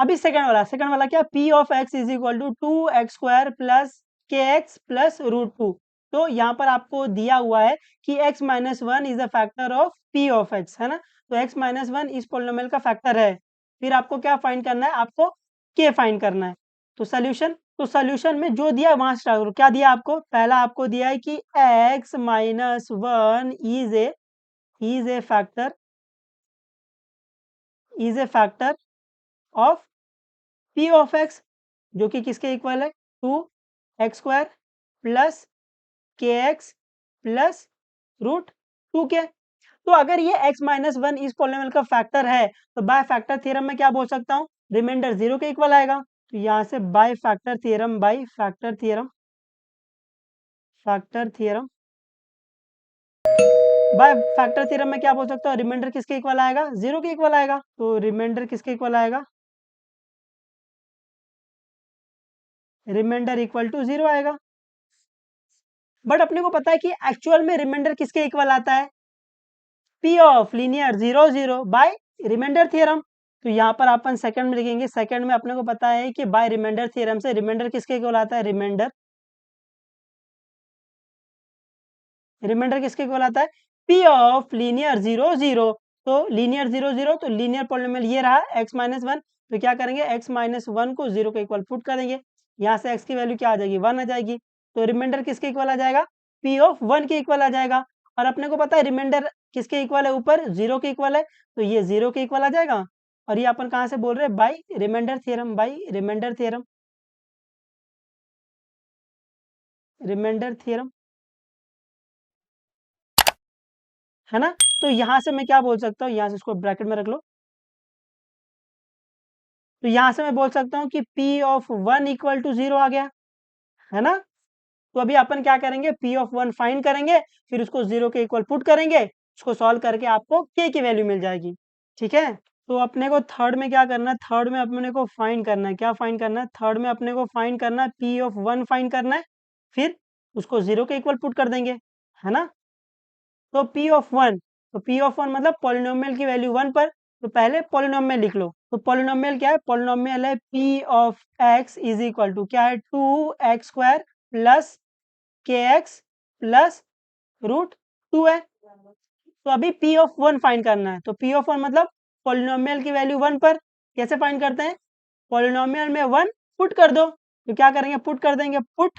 अभी सेकंड वाला क्या, P of x is equal to 2x² plus k x plus √2। तो यहाँ पर आपको दिया हुआ है कि x minus one is a factor of P of x, है ना। तो x माइनस वन इस पोलिनोमियल का फैक्टर है। फिर आपको क्या फाइंड करना है, आपको k फाइंड करना है। तो सोल्यूशन में जो दिया है वहां स्टार्ट करो। क्या दिया आपको, पहला आपको दिया है कि x minus one is a factor of P of X, जो कि किसके इक्वल है, 2x² plus k x plus √2 के। तो अगर ये x माइनस वन इस पॉलिनोमियल का फैक्टर है तो बाय फैक्टर थ्योरम में क्या बोल सकता हूँ, रिमाइंडर 0 के इक्वल आएगा। तो यहाँ से बाय फैक्टर थ्योरम में क्या बोल सकता हूँ, रिमाइंडर किसके इक्वल आएगा, 0 के इक्वल आएगा। तो रिमाइंडर किसके इक्वल आएगा, रिमाइंडर इक्वल टू 0 आएगा। बट अपने को पता है कि एक्चुअल में रिमाइंडर किसके इक्वल आता है, P of linear 0 0 by remainder theorem. तो यहाँ पर अपन सेकंड में लिखेंगे, सेकंड में अपने को पता है कि बाय रिमाइंडर थ्योरम से रिमाइंडर किसके इक्वल आता है, रिमाइंडर किसके इक्वल आता है, पी ऑफ लीनियर 0 0। तो लीनियर 0 0, तो लीनियर पॉलिनोमियल ये रहा x माइनस वन। तो क्या करेंगे, x माइनस वन को 0 के इक्वल पुट करेंगे। यहाँ से x की वैल्यू क्या आ जाएगी, 1 आ जाएगी। तो रिमाइंडर किसके इक्वल आ जाएगा, p ऑफ 1 के इक्वल आ जाएगा। और अपने को पता है रिमाइंडर किसके इक्वल है, ऊपर 0 के इक्वल है, तो ये 0 के इक्वल आ जाएगा। और ये अपन कहाँ से बोल रहे हैं, by remainder theorem, remainder theorem, है ना। तो यहाँ से मैं क्या बोल सकता हूँ, यहाँ से इसको ब्रैकेट में रख लो। तो यहाँ से मैं बोल सकता हूँ कि P ऑफ 1 इक्वल टू 0 आ गया, है ना। तो अभी अपन क्या करेंगे, P ऑफ 1 फाइंड करेंगे, फिर उसको 0 के इक्वल पुट करेंगे, उसको सॉल्व करके आपको K की वैल्यू मिल जाएगी, ठीक है। तो अपने को थर्ड में क्या करना है, थर्ड में अपने को फाइंड करना है, क्या फाइंड करना है, थर्ड में अपने को फाइंड करना है, P ऑफ 1 फाइंड करना है, फिर उसको 0 के इक्वल पुट कर देंगे, है ना। तो P ऑफ 1 मतलब पॉलिनोमियल की वैल्यू 1 पर। तो पहले पॉलिनोमियल लिख लो। तो पॉलिनोमियल क्या है, पॉलिनोमियल है P of x is equal to क्या है, 2x² plus k x plus √2 है। तो अभी P ऑफ 1 फाइंड करना है। तो P ऑफ 1 मतलब पॉलिनोमियल की वैल्यू 1 पर। कैसे फाइंड करते हैं, पॉलिनोमियल में 1 पुट कर दो। तो क्या करेंगे, पुट कर देंगे, put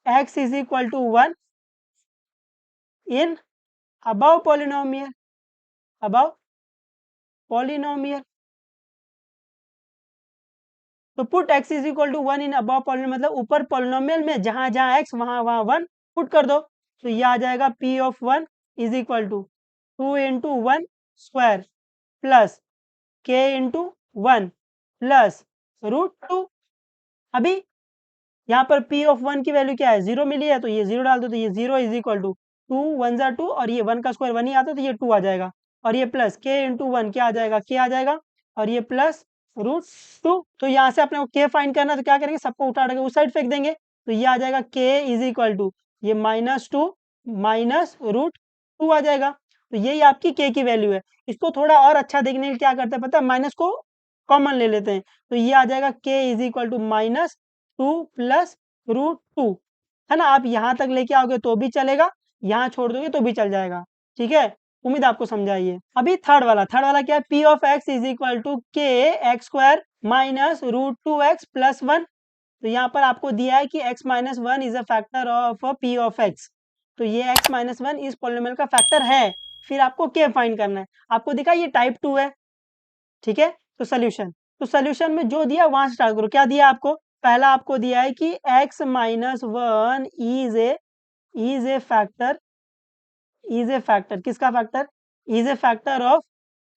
x is equal to 1 in above polynomial। तो put x is equal to 1 in above polynomial मतलब ऊपर पॉलिनोमियल में जहां जहां x वहां वहां 1 पुट कर दो। तो ये आ जाएगा P of 1 is equal to 2 into 1 square plus k into 1 plus √2। अभी यहाँ पर P ऑफ 1 की वैल्यू क्या है, 0 मिली है, तो ये 0 डाल दो। तो ये 0 इज इक्वल टू 2 1 जा 2 और ये 1 का स्क्वायर 1 ही आता, तो ये 2 आ जाएगा। और ये प्लस k इंटू 1 क्या आ जाएगा, k आ जाएगा। और ये प्लस √2। तो यहाँ से अपने को k फाइंड करना है, तो क्या करेंगे, सबको उठा के उस साइड फेंक देंगे। तो ये आ जाएगा k इज इक्वल टू ये -2 माइनस √2 आ जाएगा। तो यही आपकी k की वैल्यू है। इसको थोड़ा और अच्छा देखने के लिए क्या करते हैं पता है, माइनस को कॉमन ले लेते हैं। तो ये आ जाएगा k is equal to -2 plus √2, है ना। आप यहाँ तक लेके आओगे तो भी चलेगा, यहाँ छोड़ दोगे तो भी चल जाएगा, ठीक है। उम्मीद आपको समझाइए। अभी थर्ड वाला क्या है, P of x is equal to k x² minus √2x plus 1। तो यहाँ पर आपको दिया है कि x minus one is a factor of P of x। तो ये x माइनस वन इस पॉलिनोमियल का फैक्टर है। फिर आपको k फाइंड करना है। आपको दिखा ये टाइप 2 है, ठीक है। तो सोल्यूशन में जो दिया वहां से स्टार्ट करो। क्या दिया आपको, पहला आपको दिया है कि x minus one is a factor किसका factor, is a factor of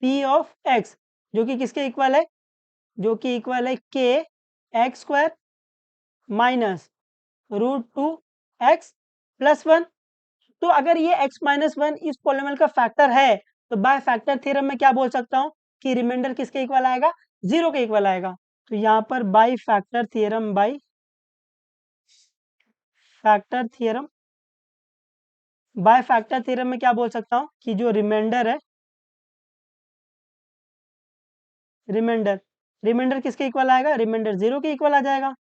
p of x, जो कि किसके इक्वल है, जो कि इक्वल है k x² minus √2x plus 1। तो अगर ये x माइनस वन इस पॉलिनोमियल का फैक्टर है तो बाय फैक्टर थ्योरम में क्या बोल सकता हूँ कि रिमाइंडर किसके इक्वल आएगा, 0 के इक्वल आएगा। तो यहाँ पर बाय फैक्टर थ्योरम में क्या बोल सकता हूँ कि जो रिमाइंडर है, रिमाइंडर किसके इक्वल आएगा, रिमाइंडर 0 के इक्वल आ जाएगा।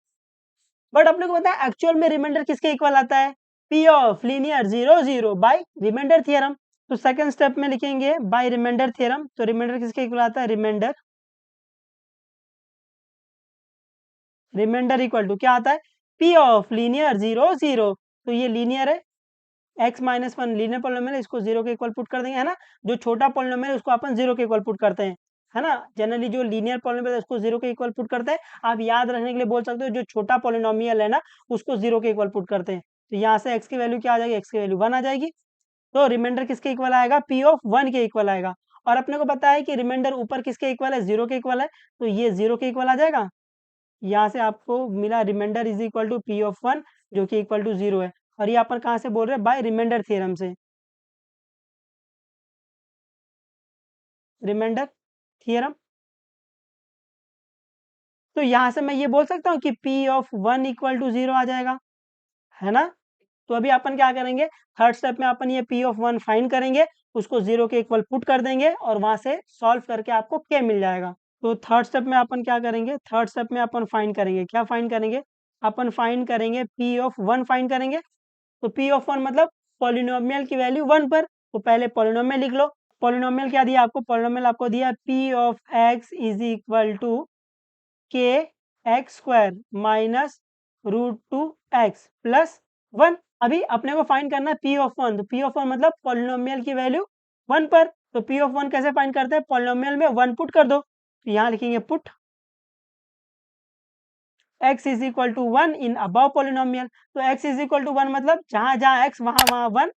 बट अपने को पता है एक्चुअल में रिमाइंडर किसके इक्वल आता है, P of linear 0 0 by remainder theorem. तो सेकंड स्टेप में लिखेंगे बाय रिमाइंडर थ्योरम। तो रिमाइंडर किसके इक्वल आता है, रिमाइंडर इक्वल टू क्या आता है, पी ऑफ लीनियर 0 0। तो ये लीनियर है, x minus one linear polynomial है, इसको 0 के इक्वल पुट कर देंगे, है ना। जो छोटा पॉलिनोमियल है उसको अपन 0 के इक्वल पुट करते हैं, है ना। जनरली जो लीनियर पॉलिनोमियल है उसको 0 के इक्वल पुट करते हैं। आप याद रखने के लिए बोल सकते हो जो छोटा पॉलिनोमियल है ना उसको 0 के इक्वल पुट करते हैं। तो यहाँ से x की वैल्यू क्या आ जाएगी, x की वैल्यू 1 आ जाएगी। तो रिमाइंडर किसके इक्वल आएगा, पी ऑफ 1 के इक्वल आएगा। और अपने को पता है कि रिमाइंडर ऊपर किसके इक्वल है, 0 के इक्वल है, तो ये 0 के इक्वल आ जाएगा। यहाँ से आपको मिला remainder is equal to P of 1 जो कि इक्वल टू 0 है। और ये अपन कहाँ से बोल रहे हैं, बाय रिमाइंडर थ्योरम से, रिमाइंडर थ्योरम। तो यहाँ से मैं ये बोल सकता हूँ कि पी ऑफ 1 इक्वल टू 0 आ जाएगा, है ना। तो अभी अपन क्या करेंगे, थर्ड स्टेप में अपन ये पी ऑफ 1 फाइंड करेंगे, उसको 0 के इक्वल पुट कर देंगे और वहां से सॉल्व करके आपको के मिल जाएगा। तो थर्ड स्टेप में अपन क्या करेंगे, थर्ड स्टेप में अपन फाइंड करेंगे, क्या फाइंड करेंगे, अपन फाइंड करेंगे पी ऑफ 1 फाइंड करेंगे। तो पी ऑफ 1 मतलब पॉलिनोमियल की वैल्यू 1 पर, तो पहले पॉलिनोमियल लिख लो। पॉलिनोमियल क्या दिया आपको, पॉलिनोमियल आपको दिया P of x is equal to K X square minus root two X plus 1। अभी अपने को फाइंड करना है पी ऑफ 1। तो पी ऑफ 1 मतलब पॉलिनोमियल की वैल्यू 1 पर। तो पी ऑफ 1 कैसे फाइंड करते हैं, पॉलिनोमियल में 1 पुट कर दो। तो यहाँ लिखेंगे put x is equal to 1 in above polynomial. तो x इज इक्वल टू 1 मतलब जहां जहां x वहां वहां 1।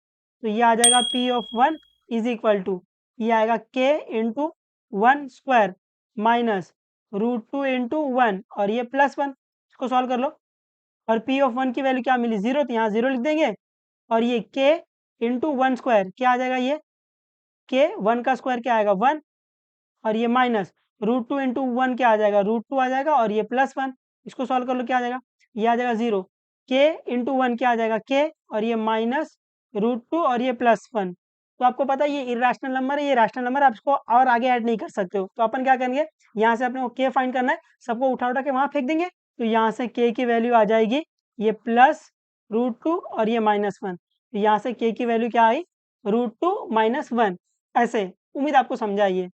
तो ये आ जाएगा p of 1 is equal to, ये आएगा k into 1 square minus root two into 1 और ये प्लस 1। इसको सॉल्व कर लो। और p ऑफ 1 की वैल्यू क्या मिली, 0, तो यहाँ 0 लिख देंगे। और ये k इंटू 1 स्क्वायर क्या आ जाएगा, ये k 1 का स्क्वायर क्या आएगा 1, और ये माइनस रूट टू इंटू 1 क्या आ जाएगा, रूट टू आ जाएगा, और ये प्लस 1। इसको सॉल्व कर लो, क्या आ जाएगा, ये आ जाएगा 0। के इंटू 1 क्या आ जाएगा के, और ये माइनस रूट टू और ये प्लस 1। तो आपको पता है ये इरेशनल नंबर है, ये रैशनल नंबर, आप इसको और आगे ऐड नहीं कर सकते हो। तो अपन क्या करेंगे, यहाँ से अपने को के फाइंड करना है, सबको उठा उठा के वहां फेंक देंगे। तो यहाँ से के की वैल्यू आ जाएगी ये प्लस रूट टू और ये माइनस 1। तो यहाँ से के की वैल्यू क्या आई, रूट टू माइनस 1। ऐसे उम्मीद आपको समझा, ये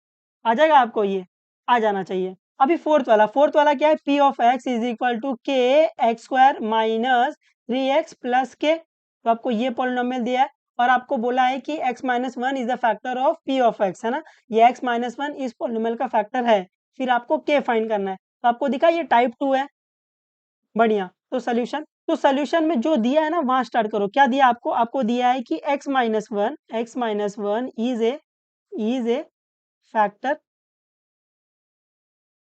आ जाएगा आपको, ये आ जाना चाहिए। अभी फोर्थ वाला क्या है, P of x is equal to K X square minus 3x plus K. तो आपको ये पॉलिनोमियल दिया है और आपको बोला है कि x minus one is the factor of p of x, है ना। ये x माइनस वन इस पॉलिनोमियल का फैक्टर है। फिर आपको k फाइंड करना है। तो आपको दिखा ये टाइप 2 है, बढ़िया। तो सोल्यूशन में जो दिया है ना वहां स्टार्ट करो। क्या दिया आपको, आपको दिया है कि x minus one is a factor,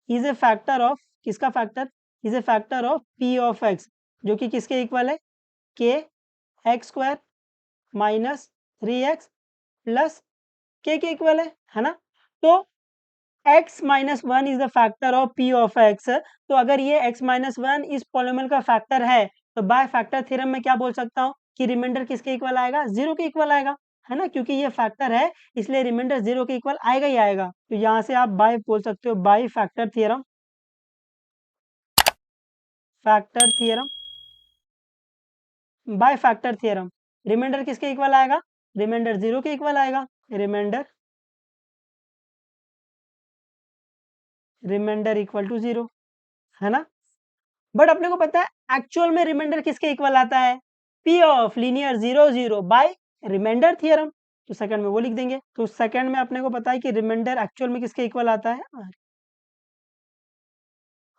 is a factor of, किसका factor, is a factor of P of X, जो कि किसके इक्वल है, K X square minus 3x plus K equal है ना। तो x minus one is the factor of P of X. तो अगर ये x माइनस वन इस पॉलिनोमियल का फैक्टर है तो बाय फैक्टर थ्योरम में क्या बोल सकता हूँ कि रिमाइंडर किसके इक्वल आएगा, 0 के इक्वल आएगा, है ना। क्योंकि ये फैक्टर है इसलिए रिमाइंडर 0 के इक्वल आएगा ही आएगा। तो यहाँ से आप बाय बोल सकते हो, by factor theorem, factor theorem, by factor theorem remainder किसके इक्वल आएगा, रिमाइंडर 0 के इक्वल आएगा। रिमाइंडर रिमाइंडर इक्वल टू 0, है ना। बट अपने को पता है एक्चुअल में रिमाइंडर किसके इक्वल आता है, P of linear 0 0 by remainder theorem. तो सेकंड में वो लिख देंगे। तो सेकंड में अपने को पता है कि रिमाइंडर एक्चुअल में किसके इक्वल आता है,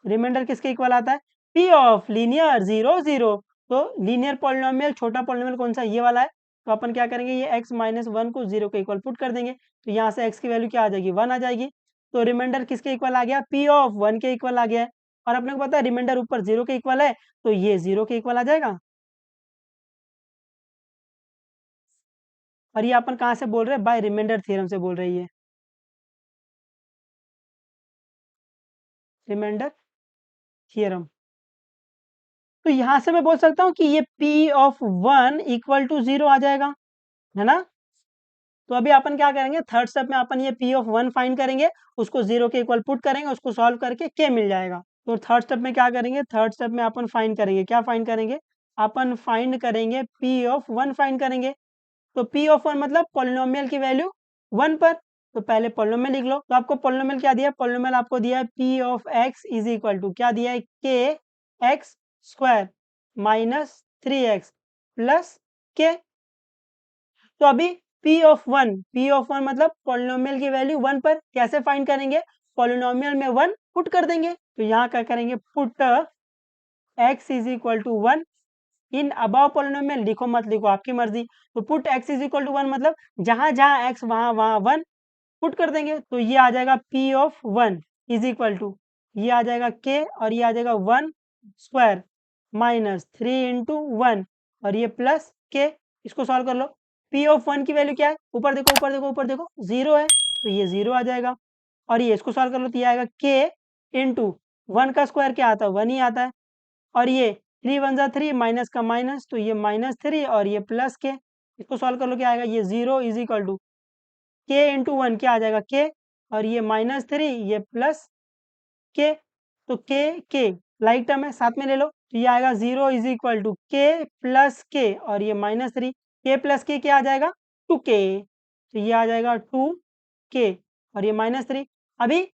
रिमाइंडर किसके इक्वल आता है, पी ऑफ लीनियर 0 0। तो लीनियर पॉलिनोमियल छोटा पॉलिनोमियल कौन सा, ये वाला है। तो अपन क्या करेंगे, ये x माइनस वन को 0 के इक्वल पुट कर देंगे। तो यहाँ से x की वैल्यू क्या आ जाएगी, 1 आ जाएगी। तो रिमाइंडर किसके इक्वल आ गया, p ऑफ 1 के इक्वल आ गया है। और अपने को पता है रिमाइंडर ऊपर 0 के इक्वल है, तो ये 0 के इक्वल आ जाएगा। और ये अपन कहाँ से बोल रहे हैं, बाय रिमाइंडर थ्योरम से बोल रही है, रिमाइंडर थ्योरम। तो यहाँ से मैं बोल सकता हूँ कि ये p ऑफ 1 इक्वल टू 0 आ जाएगा, है ना। तो अभी अपन क्या करेंगे, थर्ड स्टेप में अपन ये पी ऑफ 1 फाइंड करेंगे, उसको 0 के इक्वल पुट करेंगे, उसको सॉल्व करके के मिल जाएगा। तो थर्ड स्टेप में क्या करेंगे, थर्ड स्टेप में अपन फाइंड करेंगे, क्या फाइंड करेंगे, अपन फाइंड करेंगे पी ऑफ 1 फाइंड करेंगे। तो पी ऑफ 1 मतलब पॉलिनोमियल की वैल्यू 1 पर, तो पहले पॉलिनोमियल लिख लो। तो आपको पॉलिनोमियल क्या दिया है, पॉलिनोमियल आपको दिया है P of x is equal to क्या दिया है, K X square minus 3x plus K. तो अभी पी ऑफ 1 मतलब पॉलिनोमियल की वैल्यू 1 पर, कैसे फाइंड करेंगे, पॉलिनोमियल में 1 पुट कर देंगे। तो यहाँ क्या करेंगे, put x is equal to 1 in above polynomial, लिखो मत लिखो आपकी मर्जी। तो put x is equal to 1 मतलब जहां जहां x वहां वहां 1 पुट कर देंगे। तो ये आ जाएगा P of 1 is equal to, ये आ जाएगा k और ये आ जाएगा 1 स्क्वायर माइनस 3 इंटू 1 और ये प्लस के। इसको सॉल्व कर लो। पी ऑफ 1 की वैल्यू क्या है, ऊपर देखो ऊपर देखो ऊपर देखो, 0 है, तो ये 0 आ जाएगा। और ये इसको सॉल्व कर लो तो ये आएगा के इंटू 1 का स्क्वायर क्या आता है, 1 ही आता है। और ये 3 वन जा 3 माइनस का माइनस, तो ये -3 और ये प्लस के। इसको सॉल्व कर लो क्या आएगा, ये 0 इज इक्वल टू के इंटू 1 क्या आ जाएगा के, और ये -3 ये प्लस के। तो के लाइक टर्म है, साथ में ले लो, तो ये आएगा 0 इज इक्वल टू के प्लस के और ये -3, के प्लस के क्या आ जाएगा 2k, तो ये आ जाएगा 2k और ये -3। अभी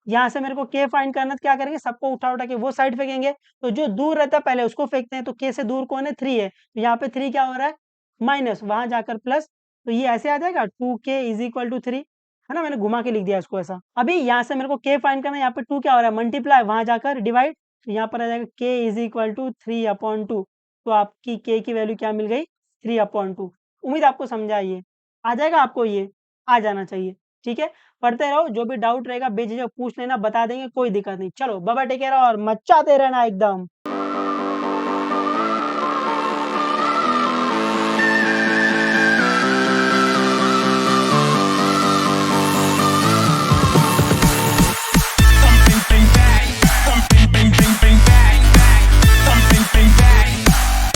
यहाँ से मेरे को के फाइंड करना है, तो क्या करेंगे, सबको उठा उठा के वो साइड फेंकेंगे। तो जो दूर रहता है पहले उसको फेंकते हैं। तो के से दूर कौन है, 3 है, तो यहाँ पे 3 क्या हो रहा है, माइनस, वहां जाकर प्लस। तो ये ऐसे आ जाएगा 2k इज इक्वल टू 3, है ना, मैंने घुमा के लिख दिया इसको ऐसा। अभी यहाँ से मेरे को के फाइंड करना है, यहाँ पे 2 क्या हो रहा है, मल्टीप्लाई, वहां जाकर डिवाइड। तो यहाँ पर आ जाएगा के इज इक्वल टू 3/2। तो आपकी के की वैल्यू क्या मिल गई, 3/2। उम्मीद आपको समझा, ये आ जाएगा, आपको ये आ जाना चाहिए। ठीक है, पढ़ते रहो, जो भी डाउट रहेगा बेझिझक पूछ लेना, बता देंगे, कोई दिक्कत नहीं। चलो बाबा टेक केयर और मचाते रहना एकदम।